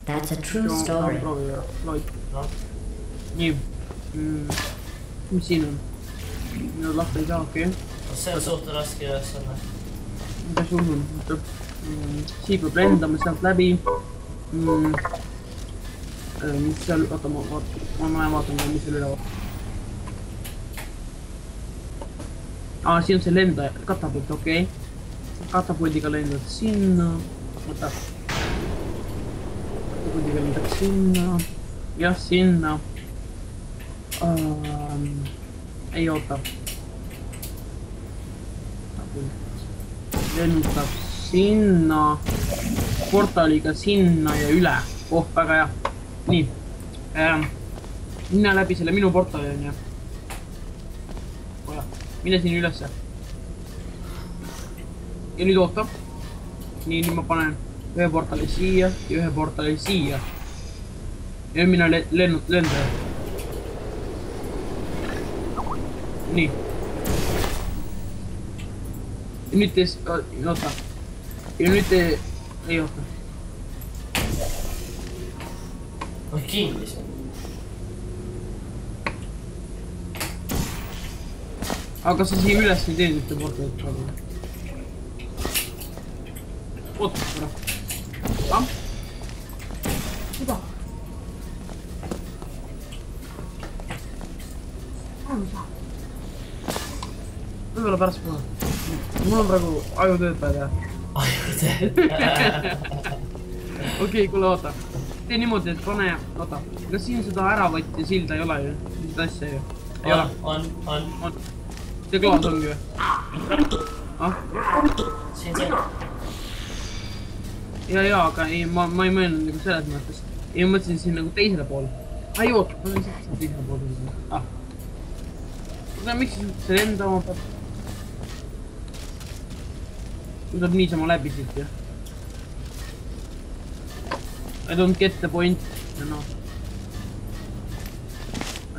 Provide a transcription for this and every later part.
That's a true story. Nii. Mis siin on? Minu lahti ei saa, okei. See on suht raske ülesanne. Mida sul on? Siia peab lendama sealt läbi. Mis seal, oota, ma vaatan, mis seal üle vaatan. Siin on see lendaja, katapult, okei. Katapuldiga lendad sinna. Oota. Katapuldiga lendad sinna. Jah, sinna. Ei oota. Lendab sinna. Portaliga sinna ja üle. Oh, väga hea. Nii. Minna läbi selle minu portali on ja. Mine siin ülesse. Ja nüüd oota. Nii, nüüd ma panen ühe portali siia ja ühe portali siia. Ja nüüd mina lendaja. Nii. Ja nüüd tees... Oota. Ja nüüd te... Ei oota. On kinni see. Aga sa siia üles ei teed ühte portalit praegu. Oota, ära. Mida? Võib-olla pärast poole. Mul on praegu ajutööd päev teha. Ajutööd? Okei, kuule, oota. Tee niimoodi, et pane... Oota, kas siin seda äravõtja silda ei ole ju? Seda asja ju? Ei ole? On. See klaas ongi või? Siin. Jaa, aga ei, ma ei mõelnud nagu selles mõttes. Ei, ma mõtlesin siin nagu teisele poole. Ai, oota, ma olen lihtsalt teisele poole. Aga miks see lendama peab? Tuleb niisama läbi siit, jah? I don't get the point. No.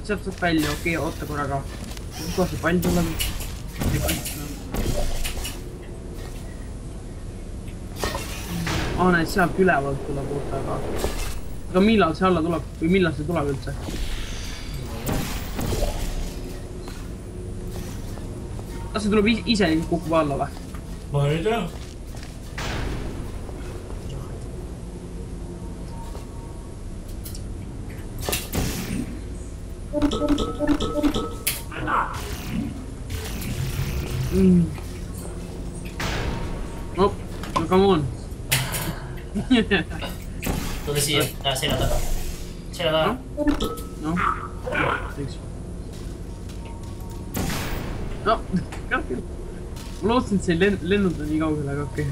Sealt saab välja, okei, oota korraga. Kuhu see pall tuleb? Näed, sealt ülevalt tuleb oota, aga millal see alla tuleb? Või millal see tuleb üldse? Kas see tuleb ise kukub alla või? Ma ei tea. Oh, no come on. Tule siia, selja taga. Selja taga. No, teiks. No, kahju. Ma lootsin, et see ei lennuta nii kaugele, aga okei.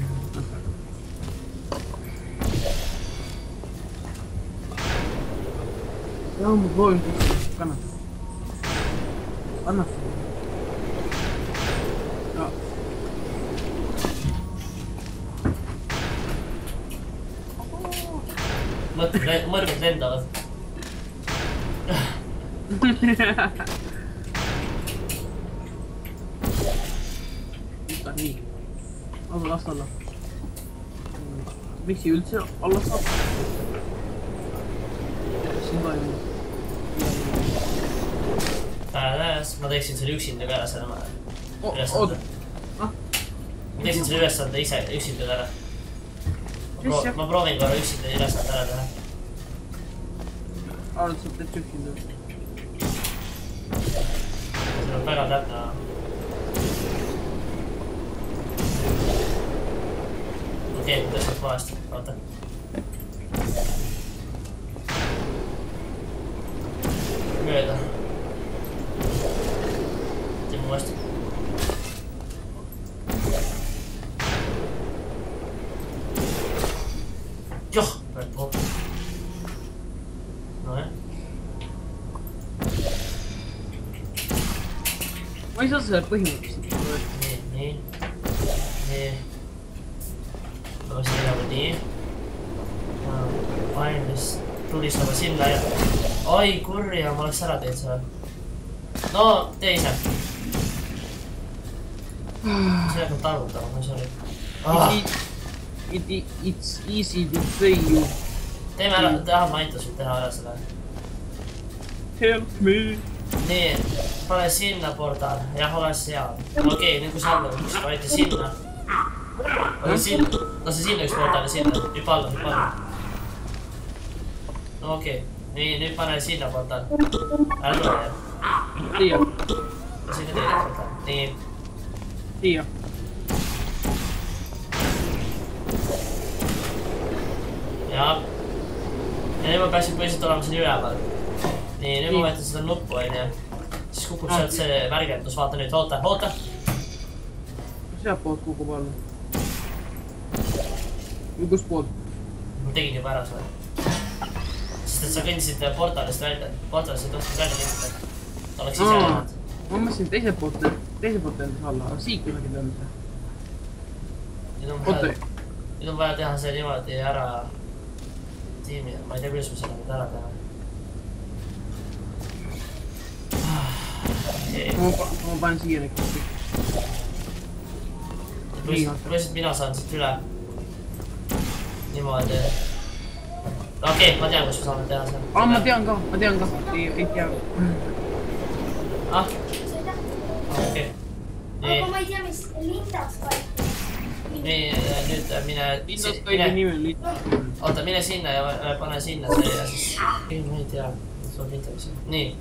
Jaa, ma proovin kannatada. Kannatada. Jaa. Mõrgud lendavad. Nii. Aga last alla. Miks ei üldse alla saab? Siin toimub. Ma teeksin selle üksinda ka ära selle ülesande. Ma teeksin selle ülesande ise üksinda ära. Ma proovin korra üksinda ülesande ära teha. Arvad, sa teed üksinda? See on väga täpne. Okei, tõstad maast. Oota. Mööda. Teeme uuesti. Joh, pead pool. Noe. Ma ei saa selle põhimõtteliselt. Nii. Ma siin enam nii. Panen vist tulistama sinna ja... Ai, kurja, ma oleks ära teed seal. No, tee ise. See jääb tarvutama, ma ei saa nüüd. It's easy to fail you. teeme ära, tahad ma aitan sul teha ära seda. Help me. nii, pane sinna portal, jah, ole seal. okei, nüüd kui sa alla võtad, panite sinna. lase sinna üks portal ja sinna, hüppa alla. no okei, nii, nüüd pane sinna portal. ära tule jah. Siia. ja sinna teine portal, nii. Siia. ja nüüd ma peaksin põhiliselt olema siin üleval. nii, nüüd ma võtan seda nuppu, onju. siis kukub sealt see märgendus, vaata nüüd, oota. sealt poolt kukub alla. või kust poolt? ma tegin juba ära selle. sest et sa kõndisid portalist välja, portalist ei tohtinud välja kõndida. oleks ise jäänud. ma mõtlesin teiselt poolt endas alla, aga siit kusagil endas. nüüd on vaja teha see niimoodi ära tiimi, ma ei tea, kuidas me seda nüüd ära teha. ma panen siia neid kohti. põhiliselt mina saan siit üle. niimoodi. okei, ma tean, kus me saame teha seda. ma tean ka. ei tea. okei. nii. aga ma ei tea, mis Lindas kaib. nii, nüüd mine. Lindas kaibi nimi on Lindas. oota, mine sinna ja pane sinna see ja siis. ei, ma ei tea. sul midagi siin. nii.